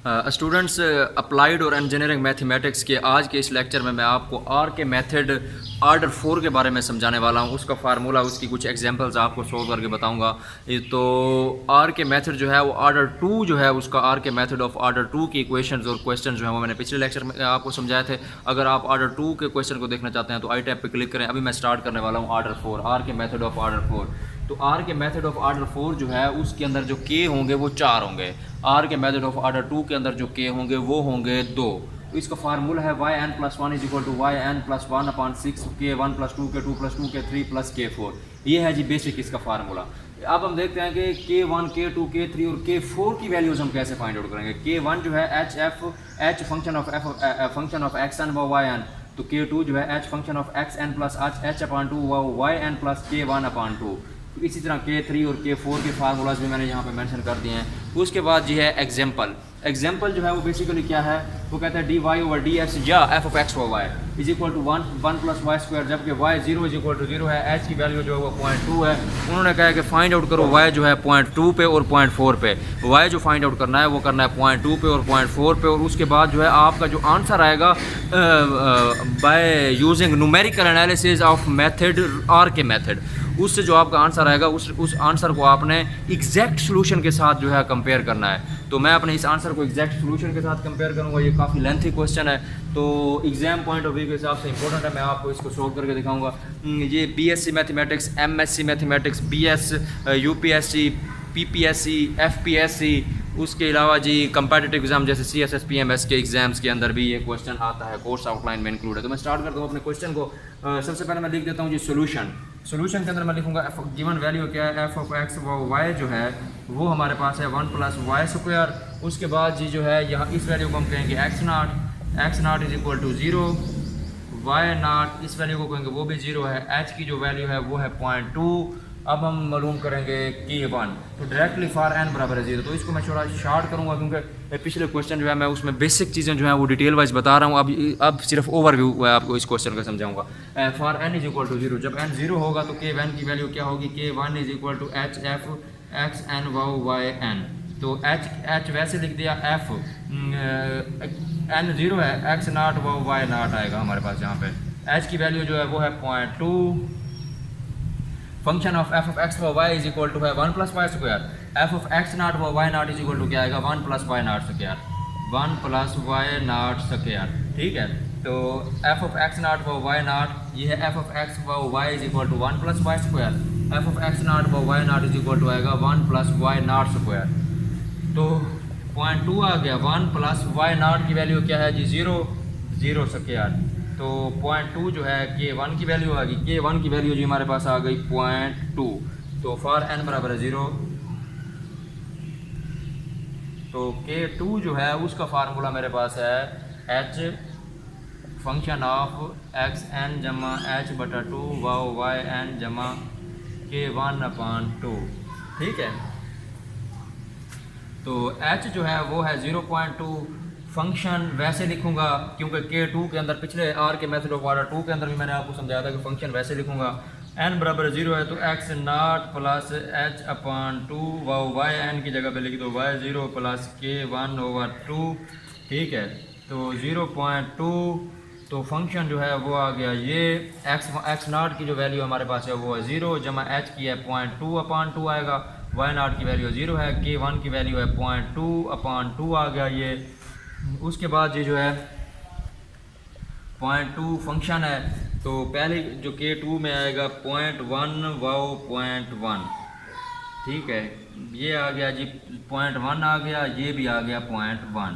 Students, applied और engineering mathematics के आज के इस लेक्चर में मैं आपको आर के मेथड आर्डर 4 के बारे में समझाने वाला हूँ। उसका फार्मूला, उसकी कुछ एग्जांपल्स आपको सोल्व करके बताऊँगा। तो आर के मेथड जो है वो आर्डर 2 जो है उसका are K method of order 2 की इक्वेशंस और क्वेश्चन जो है वो मैंने पिछले लेक्चर में आपको समझाए थे। अगर आप आर्डर 2 के क्वेश्चन को देखना चाहते हैं तो आई टैब पर क्लिक करें। अभी मैं स्टार्ट करने वाला हूँ order 4, are K method of order 4। तो are K method of order 4 जो है उसके अंदर जो के होंगे वो 4 होंगे। Are K method of order 2 के अंदर जो के होंगे वो होंगे 2। तो इसका फार्मूला है Y N plus one is equal to Y N plus one upon 6 के 1 प्लस 2 के 2 प्लस 2 के 3 प्लस के 4। ये है जी बेसिक इसका फार्मूला। अब हम देखते हैं कि के 1 के 2 के 3 और के 4 की वैल्यूज हम कैसे फाइंड आउट करेंगे। के 1 जो है h function of x n व वाई एन। तो के 2 जो है h function of x n plus H upon 2 व वाई एन प्लस के 1 अपॉन 2। तो इसी तरह के 3 और के 4 के फार्मूलाज भी मैंने यहाँ पे मेंशन कर दिए हैं। उसके बाद जी है एग्जाम्पल जो है वो बेसिकली क्या है, वो कहता है D Y over D X या F of X over Y is equal to one plus Y square, जबकि वाई 0 इज इक्वल टू 0 है। एच की वैल्यू जो है वो 0.2 है। उन्होंने कहा है कि फाइंड आउट करो वाई जो है 0.2 पे और 0.4 पे। वाई जो फाइंड आउट करना है वो करना है 0.2 पे और 0.4 पे। और उसके बाद जो है आपका जो आंसर आएगा by using numerical analysis of method R K method, उससे जो आपका आंसर आएगा उस आंसर को आपने एग्जैक्ट सोल्यूशन के साथ जो है कंपेयर करना है। तो मैं अपने इस आंसर को एग्जैक्ट सोल्यूशन के साथ कंपेयर करूंगा। ये काफ़ी लेंथी क्वेश्चन है तो एग्जाम पॉइंट ऑफ व्यू के हिसाब से इंपॉर्टेंट है। मैं आपको इसको सोल्व करके दिखाऊंगा। ये BSc mathematics, MSc mathematics, BS, UPSC, PPSC, FPSC, उसके अलावा जी कंपेटिटिव एग्जाम जैसे सीएसएस पीएमएस के एग्जाम्स के अंदर भी ये क्वेश्चन आता है, कोर्स आउटलाइन में इंक्लूड है। तो मैं स्टार्ट करता हूँ अपने क्वेश्चन को। सबसे पहले मैं लिख देता हूँ जी सोल्यूशन के अंदर मैं लिखूंगा गिवन वैल्यू क्या है, एफ ऑफ एक्स व वाई जो है वो हमारे पास है 1 प्लस वाई स्क्वायर। उसके बाद जी जो है यहाँ इस वैल्यू को हम कहेंगे X naught is equal to 0, Y naught इस वैल्यू को कहेंगे वो भी 0 है। एच की जो वैल्यू है वो है 0.2। अब हम मालूम करेंगे के 1, तो डायरेक्टली फॉर एन बराबर है 0। तो इसको मैं थोड़ा शार्ट करूंगा क्योंकि पिछले क्वेश्चन जो है मैं उसमें बेसिक चीज़ें जो है वो डिटेल वाइज बता रहा हूँ। अब सिर्फ ओवरव्यू आपको इस क्वेश्चन का समझाऊंगा। For n is equal to 0, जब एन 0 होगा तो के 1 की वैल्यू क्या होगी, k 1 is equal to h f x n y y n. तो एच वैसे लिख दिया, एफ एन 0 है, एक्स नाट व वाई नाट आएगा हमारे पास यहाँ पे। एच की वैल्यू जो है वो है 0.2। Function of F of X व वाई इज इक्वल टू है 1 plus Y square. F of X naught व Y naught is equal to क्या आएगा, 1 plus Y naught square, 1 plus Y naught square. ठीक है, तो एफ ऑफ एक्स नाट व Y naught ये है एफ ऑफ एक्स व Y is equal to 1 plus Y square. F of X naught व Y naught is equal to आएगा 1 plus Y naught square. तो 0.2 आ गया। 1 प्लस वाई नाट की value क्या है जी, 0 स्क्वायर। तो 0.2 जो है के 1 की वैल्यू आ गई। के 1 की वैल्यू जी हमारे पास आ गई 0.2। तो फॉर एन बराबर है 0। तो के 2 जो है उसका फार्मूला मेरे पास है h function of x n जमा एच बटा 2 वाई एन जमा के 1 अपॉन 2। ठीक है, तो h जो है वो है 0.2। फंक्शन वैसे लिखूंगा क्योंकि के 2 के अंदर पिछले are K method of order 2 के अंदर भी मैंने आपको समझाया था कि फंक्शन वैसे लिखूंगा। n बराबर 0 है तो X naught plus H upon 2 Y N की जगह पे लिख दो वाई 0 प्लस के 1 ओवर 2। ठीक है, तो 0.2। तो फंक्शन जो है वो आ गया ये एक्स नाट की जो वैल्यू हमारे पास है वो है 0 जमा एच की है 0.2 अपॉन 2 आएगा। वाई नाट की वैल्यू 0 है, के 1 की वैल्यू है 0.2 अपॉन 2 आ गया ये। उसके बाद ये जो है 0.2 फंक्शन है, तो पहले जो के 2 में आएगा 0.1 वाओ 0.1। ठीक है, ये आ गया जी 0.1 आ गया, ये भी आ गया 0.1।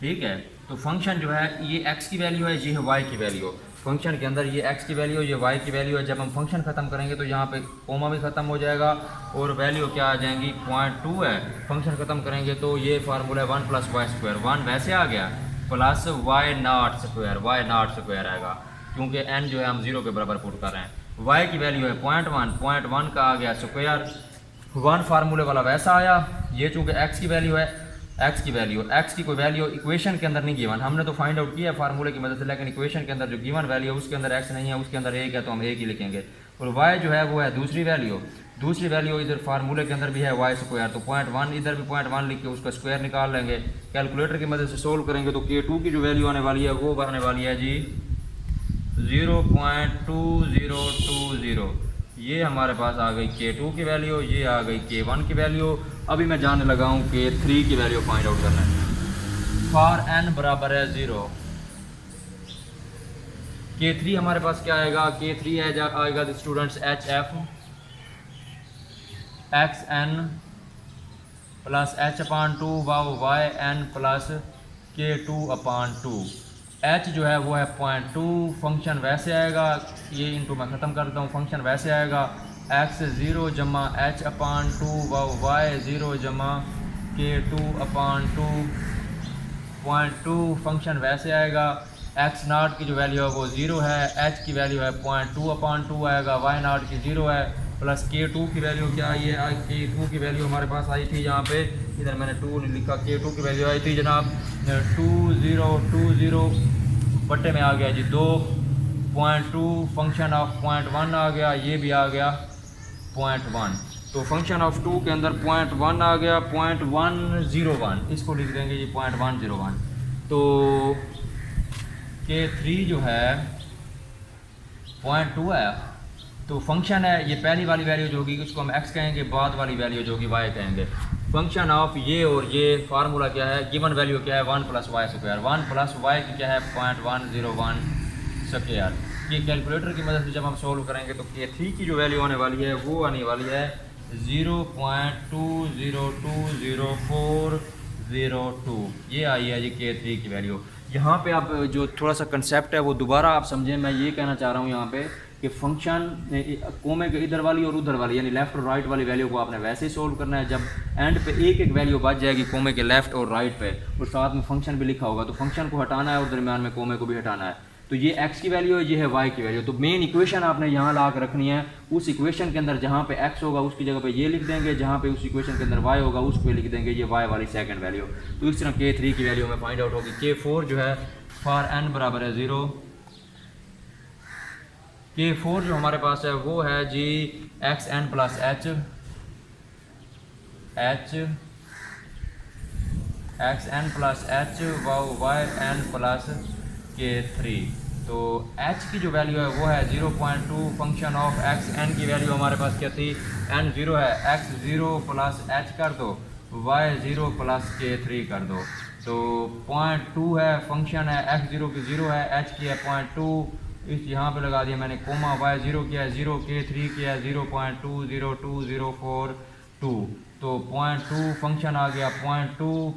ठीक है, तो फंक्शन जो है ये x की वैल्यू है, ये है y की वैल्यू। फंक्शन के अंदर ये x की वैल्यू ये y की वैल्यू है। जब हम फंक्शन ख़त्म करेंगे तो यहाँ पे कोमा भी ख़त्म हो जाएगा और वैल्यू क्या आ जाएंगी 0.2 है। फंक्शन ख़त्म करेंगे तो ये फार्मूला है 1 प्लस वाई स्क्वायर। 1 वैसे आ गया प्लस वाई नाट स्क्वायर आएगा क्योंकि n जो है हम 0 के बराबर पुट कर रहे हैं। y की वैल्यू है 0.1 का आ गया स्क्वायर। 1 फार्मूले वाला वैसा आया। ये चूँकि x की वैल्यू है, x की कोई वैल्यू इक्वेशन के अंदर नहीं गिवन, हमने तो फाइंड आउट किया फार्मूले की मदद से, लेकिन इक्वेशन के अंदर जो गिवन वैल्यू है उसके अंदर x नहीं है, उसके अंदर 1 है तो हम 1 ही लिखेंगे। और y जो है वो है दूसरी वैल्यू। दूसरी वैल्यू इधर फार्मूले के अंदर भी है वाई स्क्वायर, तो 0.1 इधर भी 0.1 लिख के उसका स्क्वायर निकाल लेंगे। कैलकुलेटर की मदद से सोल्व करेंगे तो K2 की जो वैल्यू आने वाली है वो आने वाली है जी 0.2020। ये हमारे पास आ गई K2 की वैल्यू, ये आ गई K1 की वैल्यू। अभी मैं जानने लगा हूँ K3 की वैल्यू फाइंड आउट करना है। फॉर n बराबर है 0, K3 हमारे पास क्या आएगा, K3 आएगा the students HF XN plus H/2 YN plus K2/2। H जो है वो है 0.2, फंक्शन वैसे आएगा, ये इनटू मैं ख़त्म करता हूँ, फंक्शन वैसे आएगा x0 जमा H/2 y0 जमा K2/2 0.2, फंक्शन वैसे आएगा। x0 की जो वैल्यू है वो 0 है, h की वैल्यू है 0.2/2 आएगा, y0 की 0 है, प्लस K2 की वैल्यू क्या आई है, K2 की वैल्यू हमारे पास आई थी यहाँ पे, इधर मैंने 2 नहीं लिखा, K2 की वैल्यू आई थी जनाब 2020 बट्टे में आ गया जी 2.2, फंक्शन ऑफ 0.1 आ गया, ये भी आ गया 0.1, तो फंक्शन ऑफ 2 के अंदर 0.1 आ गया 0.101, इसको लिख देंगे जी 0.101। तो K3 जो है 0.2 है, तो फंक्शन है ये पहली वाली वैल्यू जो होगी उसको हम x कहेंगे, बाद वाली वैल्यू जो होगी y कहेंगे। फंक्शन ऑफ ये और ये फार्मूला क्या है, गिवन वैल्यू क्या है 1 + y स्क्वायर, 1 + y की क्या है 0.101 स्क्वायर। ये कैलकुलेटर की मदद से जब हम सोल्व करेंगे तो K3 की जो वैल्यू आने वाली है वो आने वाली है 0.202402, ये आई है जी K3 की वैल्यू। यहाँ पे आप जो थोड़ा सा कंसेप्ट है वो दोबारा आप समझें, मैं ये कहना चाह रहा हूँ यहाँ पे कि फंक्शन कोमे के इधर वाली और उधर वाली यानी लेफ़्ट और राइट वाली वैल्यू को आपने वैसे ही सोल्व करना है। जब एंड पे एक एक वैल्यू बच जाएगी कोमे के लेफ़्ट और राइट पे और साथ में फंक्शन भी लिखा होगा, तो फंक्शन को हटाना है और दरमियान में कोमे को भी हटाना है। तो ये x की वैल्यू है, ये है y की वैल्यू। तो मेन इक्वेशन आपने यहाँ ला कर रखनी है, उस इक्वेशन के अंदर जहाँ पे x होगा उसकी जगह पे ये लिख देंगे, जहाँ पे उस इक्वेशन के अंदर y होगा उस पर लिख देंगे ये y वाली सेकंड वैल्यू। तो इस तरह K3 की वैल्यू हमें फाइंड आउट होगी। K4 जो है फॉर n बराबर है 0, K4 जो हमारे पास है वो है जी xn plus h xn plus h yn plus K3। तो h की जो वैल्यू है वो है 0.2, फंक्शन ऑफ xn की वैल्यू हमारे पास क्या थी, n 0 है, x0 प्लस h कर दो, y0 प्लस K3 कर दो। तो 0.2 है, फंक्शन है x0 की 0 है, h की है 0.2, इस यहाँ पे लगा दिया मैंने कोमा, y0 किया है 0, K3 किया है 0.202042, तो 0.2 फंक्शन आ गया 0.2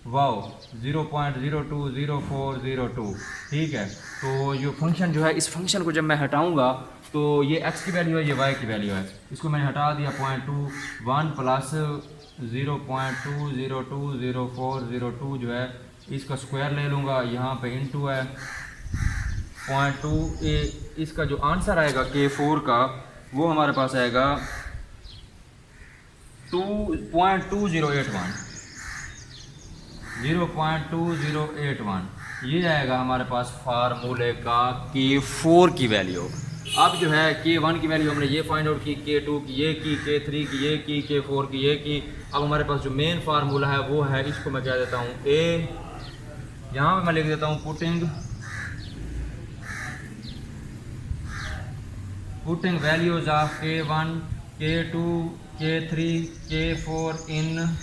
वाओ 0.020402, ठीक है। तो जो फंक्शन जो है, इस फंक्शन को जब मैं हटाऊंगा तो ये x की वैल्यू है, ये y की वैल्यू है, इसको मैंने हटा दिया 0.2, 1 प्लस 0.20200402 जो है इसका स्क्वायर ले लूँगा, यहाँ पे इंटू है 0.2, इसका जो आंसर आएगा K4 का वो हमारे पास आएगा 0.2081, ये आएगा हमारे पास फार्मूले का K4 की वैल्यू। अब जो है K1 की वैल्यू हमने ये फाइंड आउट की, K2 की ये की, K3 की ये की, K4 की ये की। अब हमारे पास जो मेन फार्मूला है वो है, इसको मैं क्या देता हूँ A, यहाँ पे मैं लिख देता हूँ putting values of K1 K2 K3 K4 in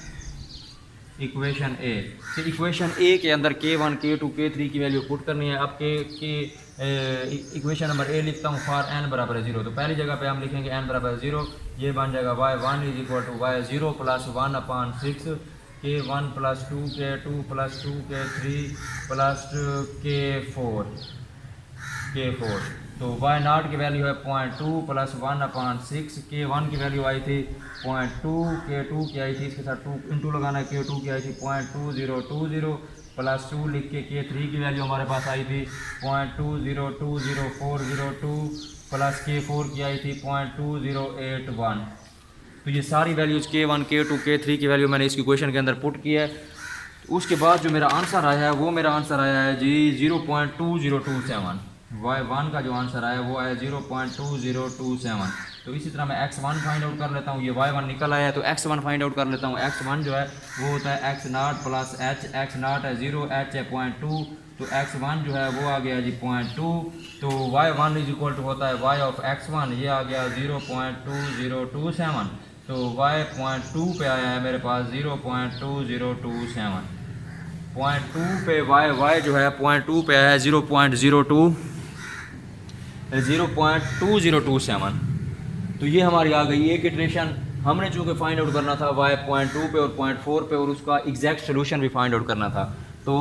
equation A। तो इक्वेशन A के अंदर K1 K2 K3 की वैल्यू पुट करनी है। अब इक्वेशन नंबर A लिखता हूँ फॉर n बराबर है 0, तो पहली जगह पे हम लिखेंगे n बराबर है 0, ये बन जाएगा y1 = y0 plus 1/6 K1 plus 2 K2 plus 2 K3 plus K4। तो y0 की वैल्यू है 0.2 प्लस 1/6, K1 की वैल्यू आई थी 0.2, K2 की आई थी, इसके साथ 2 इंटू लगाना है, K2 की आई थी 0.2020 प्लस 2 लिख के K3 की वैल्यू हमारे पास आई थी 0.20200402 प्लस K4 की आई थी 0.2081। तो ये सारी वैल्यूज़ K1 K2 K3 की वैल्यू मैंने इस इक्वेशन के अंदर पुट की है। उसके बाद जो मेरा आंसर आया है वो मेरा आंसर आया है जी 0.2027। y1 का जो आंसर आया वो आया 0.2027। तो इसी तरह मैं x1 फाइंड आउट कर लेता हूँ, ये y1 निकल आया है तो x1 फाइंड आउट कर लेता हूँ। x1 जो है वो होता है x0 प्लस h, x0 है 0, h है 0.2, तो x1 जो है वो आ गया जी 0.2। तो y1 इज इक्वल टू होता है y ऑफ x1, ये आ गया 0.2027। तो y 0.2 पे आया है मेरे पास 0.2027। 0.2 पे y जो है 0.2 पे आया है 0.2027। तो ये हमारी आ गई एक इटरेशन। हमने चूँकि फाइंड आउट करना था y 0.2 पे और 0.4 पे और उसका एग्जैक्ट सोल्यूशन भी फाइंड आउट करना था। तो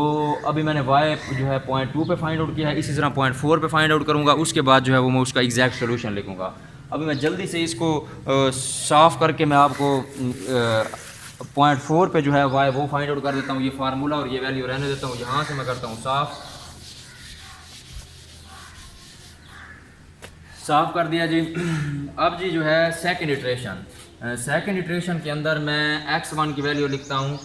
अभी मैंने y जो है 0.2 पे फाइंड आउट किया है, इसी तरह 0.4 पे फाइंड आउट करूँगा, उसके बाद जो है वो मैं उसका एग्जैक्ट सोल्यूशन लिखूँगा। अभी मैं जल्दी से इसको साफ़ करके मैं आपको 0.4 पे जो है y वो फाइंड आउट कर देता हूँ। ये फार्मूला और ये वैल्यू रहने देता हूँ, यहाँ से मैं करता हूँ साफ़ कर दिया जी। अब जी जो है सेकंड इटरेशन के अंदर मैं x1 की वैल्यू लिखता हूँ।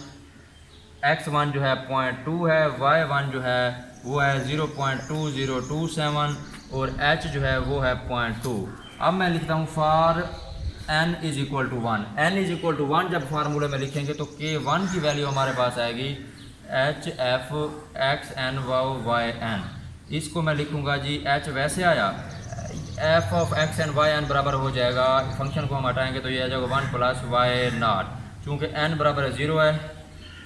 x1 जो है 0.2 है, y1 जो है वो है 0.2027 और h जो है वो है 0.2। अब मैं लिखता हूँ for n is equal to 1। n is equal to 1 जब फार्मूले में लिखेंगे तो k1 की वैल्यू हमारे पास आएगी h f x n y n। इसको मैं लिखूँगा जी h वैसे आया, f of x n y n बराबर हो जाएगा, फंक्शन को हम हटाएंगे तो ये आ जाएगा 1 प्लस y नॉट, चूँकि n बराबर 0 है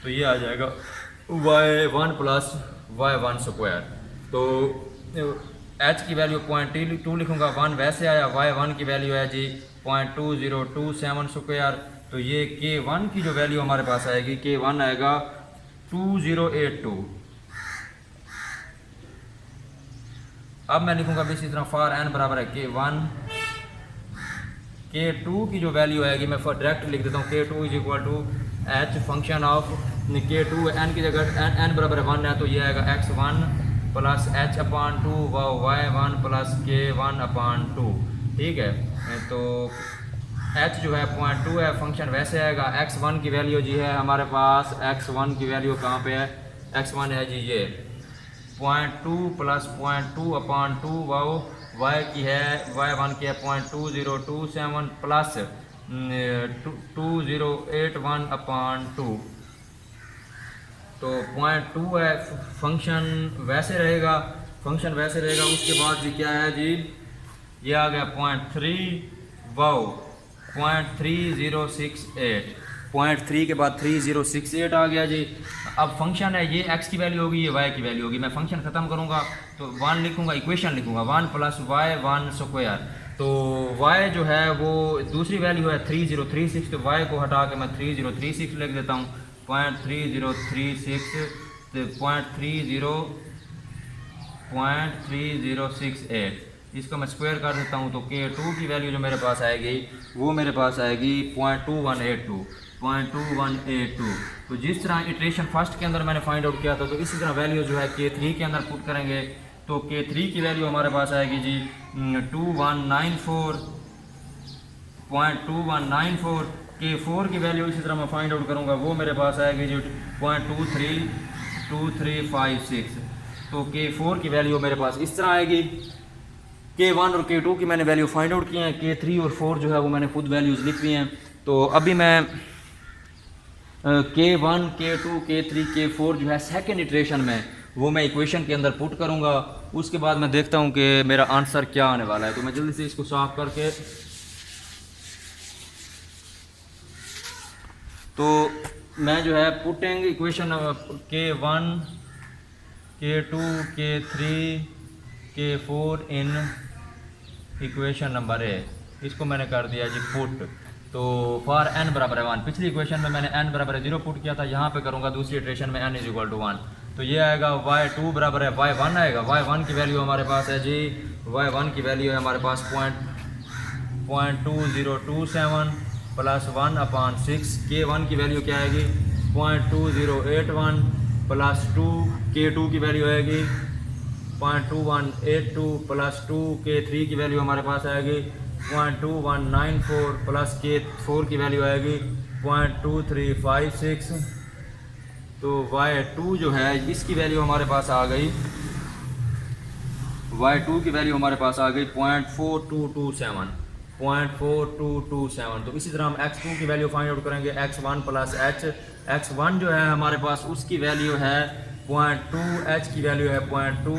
तो ये आ जाएगा y1 प्लस y1 स्क्वायर। तो h की वैल्यू 0.2 लिखूँगा, 1 वैसे आया, y1 की वैल्यू है जी 0.2027 स्क्वायर। तो ये k1 की जो वैल्यू हमारे पास आएगी, k1 आएगा 2082। अब मैं लिखूँगा भी इसी तरह फॉर n बराबर है k1। k2 की जो वैल्यू आएगी मैं डायरेक्ट लिख देता हूँ, k2 is equal to h function of k2 n की जगह n बराबर 1 है तो ये आएगा x1 प्लस h अपान 2 y1 प्लस k1 अपान 2। ठीक है, तो h जो है 0.2 है, फंक्शन वैसे आएगा। x1 की वैल्यू जी है हमारे पास, x1 की वैल्यू कहाँ पे है, x1 है जी ये 0.2 प्लस 0.2 अपान 2 y की है, y1 की है 0.2027 प्लस 2081 अपान 2। तो 0.2 है, फंक्शन वैसे रहेगा, उसके बाद जी क्या है जी, ये आ गया 0.3068, 0.3 के बाद 3068 आ गया जी। अब फंक्शन है, ये x की वैल्यू होगी, ये y की वैल्यू होगी। मैं फंक्शन ख़त्म करूँगा तो 1 लिखूँगा, इक्वेशन लिखूँगा 1 प्लस y1 स्क्वायर। तो y जो है वो दूसरी वैल्यू है 3036, तो y को हटा के मैं 3036 लिख देता हूँ, 0.3036 0.3068, इसको मैं स्क्वायर कर देता हूँ। तो k2 की वैल्यू जो मेरे पास आएगी वो मेरे पास आएगी 0.2182। तो जिस तरह इटरेशन फर्स्ट के अंदर मैंने फाइंड आउट किया था, तो इसी तरह वैल्यू जो है k3 के अंदर पुट करेंगे। तो k3 की वैल्यू हमारे पास आएगी जी 2194। k4 की वैल्यू इसी तरह मैं फाइंड आउट करूँगा, वो मेरे पास आएगी जी 0.2356। तो k4 की वैल्यू मेरे पास इस तरह आएगी। k1 और k2 की मैंने वैल्यू फाइंड आउट की हैं, k3 और 4 जो है वो मैंने खुद वैल्यूज़ लिख ली हैं। तो अभी मैं k1 k2 k3 k4 जो है सेकंड इटरेशन में वो मैं इक्वेशन के अंदर पुट करूँगा। उसके बाद मैं देखता हूँ कि मेरा आंसर क्या आने वाला है। तो मैं जल्दी से इसको साफ करके, तो मैं जो है putting equation k1 k2 k3 k4 in equation number A, इसको मैंने कर दिया जी पुट। तो फॉर n बराबर है 1, पिछली इक्वेशन में मैंने n बराबर है 0 पुट किया था, यहाँ पे करूँगा दूसरी इटरेशन में n इज इक्वल टू 1। तो ये आएगा y2 बराबर है y1 आएगा, y1 की वैल्यू हमारे पास है जी, y1 की वैल्यू है हमारे पास 0.2027 प्लस 1 अपान 6। k1 की वैल्यू क्या आएगी 0.2081 प्लस 2, k2 की वैल्यू आएगी 0.2182 प्लस 2, k3 की वैल्यू हमारे पास आएगी 0.2194 प्लस k4 की वैल्यू आएगी 0.2356। तो y2 जो है इसकी वैल्यू हमारे पास आ गई y2 की वैल्यू हमारे पास आ गई 0.4227, 0.4227। तो इसी तरह हम x2 की वैल्यू फाइंड आउट करेंगे, x1 प्लस h। x1 जो है हमारे पास उसकी वैल्यू है 0.2, h की वैल्यू है 0.2,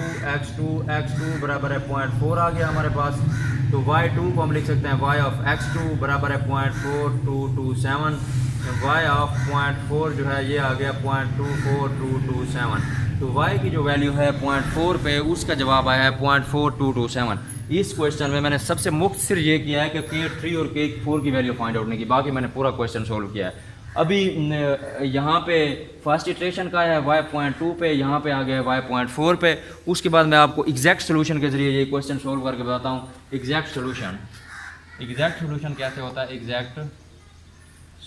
x2 बराबर है 0.4 आ गया हमारे पास। तो y2 को हम लिख सकते हैं y ऑफ x2 बराबर है 0.4227, y ऑफ 0.4 जो है ये आ गया 0.24227। तो y की जो वैल्यू है 0.4 पे उसका जवाब आया है 0.4227। इस क्वेश्चन में मैंने सबसे मुख्तसर ये किया है कि K3 और K4 की वैल्यू फाइंड आउट नहीं की, बाकी मैंने पूरा क्वेश्चन सोल्व किया है। अभी यहाँ पे फर्स्ट इटरेशन का है y 0.2 पे, यहाँ पे आ गया है y 0.4 पे। उसके बाद मैं आपको एग्जैक्ट सोल्यूशन के ज़रिए ये क्वेश्चन सोल्व करके बताता हूँ। एग्जैक्ट सोल्यूशन कैसे होता है? Exact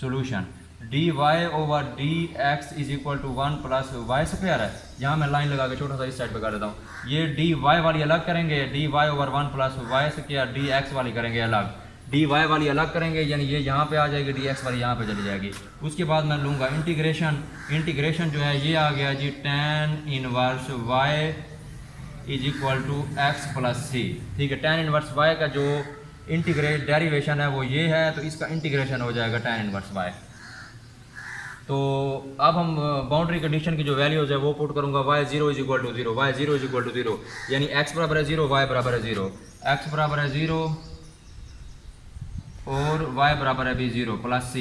solution dy over dx is equal to 1 plus Y square है। यहाँ मैं लाइन लगा के छोटा सा इस साइड पे कर देता हूँ। ये dy वाली अलग करेंगे, dy over 1 plus Y square dx वाली करेंगे अलग, dy वाली अलग करेंगे, यानी ये यहाँ पे आ जाएगी, dx वाली यहाँ पे चली जाएगी। उसके बाद मैं लूँगा इंटीग्रेशन जो है ये आ गया जी tan inverse y is equal to x plus c. ठीक है, tan इनवर्स y का जो डेरिवेशन है वो ये है, तो इसका इंटीग्रेशन हो जाएगा tan इनवर्स y। तो अब हम बाउंड्री कंडीशन की जो वैल्यूज है वो पुट करूँगा, y0 is equal to 0, y0 is equal to 0, यानी x बराबर है 0, y बराबर है 0, x बराबर है 0 और y बराबर है भी 0 प्लस c,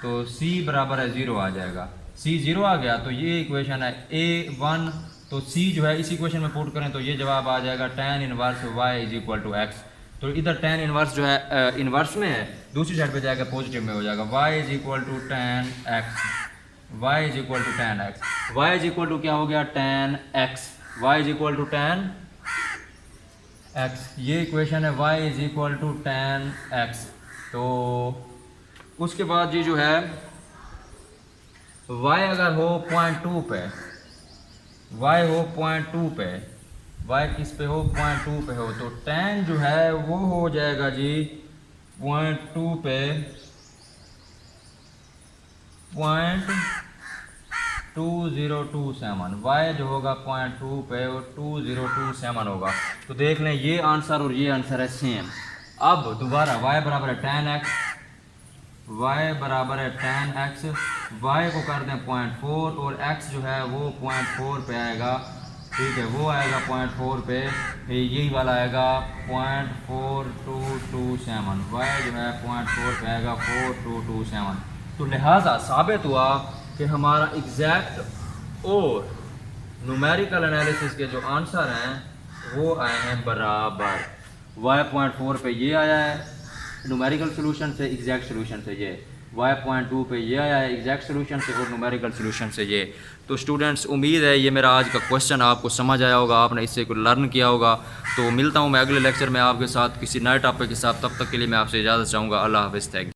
तो c बराबर है 0 आ जाएगा। c 0 आ गया तो ये इक्वेशन है a1, तो c जो है इस इक्वेशन में पुट करें तो ये जवाब आ जाएगा tan inverse y is equal to x। तो इधर tan इनवर्स जो है इनवर्स में है, दूसरी साइड पे जाएगा पॉजिटिव में हो जाएगा, y is equal to tan x, y is equal to tan x, y is equal to क्या हो गया tan x, y is equal to tan x, ये इक्वेशन है y is equal to tan x। तो उसके बाद ये जो है y अगर हो 0.2 पे, y हो 0.2 पे, y किस पे हो 0.2 पे हो, तो tan जो है वो हो जाएगा जी 0.2 पे 0.2027, y जो होगा 0.2 पे और 2027 होगा। तो देख लें ये आंसर और ये आंसर है सेम। अब दोबारा y बराबर है tan x, y बराबर है tan x, y को कर दें 0.4 और x जो है वो 0.4 पे आएगा। ठीक है, वो आएगा 0.4 पे, यही वाला आएगा 0.4227, y जो है 0.4 पे आएगा 4227। तो लिहाजा साबित हुआ कि हमारा एग्जैक्ट और न्यूमेरिकल एनालिसिस के जो आंसर हैं वो आए हैं बराबर। y 0.4 पे ये आया है न्यूमेरिकल सोल्यूशन से, एग्जैक्ट सोल्यूशन से ये, y 0.2 पे ये आया है एग्जैक्ट सोल्यूशन से और न्यूमेरिकल सोल्यूशन से ये। तो स्टूडेंट्स उम्मीद है ये मेरा आज का क्वेश्चन आपको समझ आया होगा, आपने इससे कुछ लर्न किया होगा। तो मिलता हूँ मैं अगले लेक्चर में आपके साथ किसी नए टॉपिक के साथ, तब तक के लिए मैं आपसे इजाज़त चाहूँगा। अल्लाह हाफ़िज़। Thank you.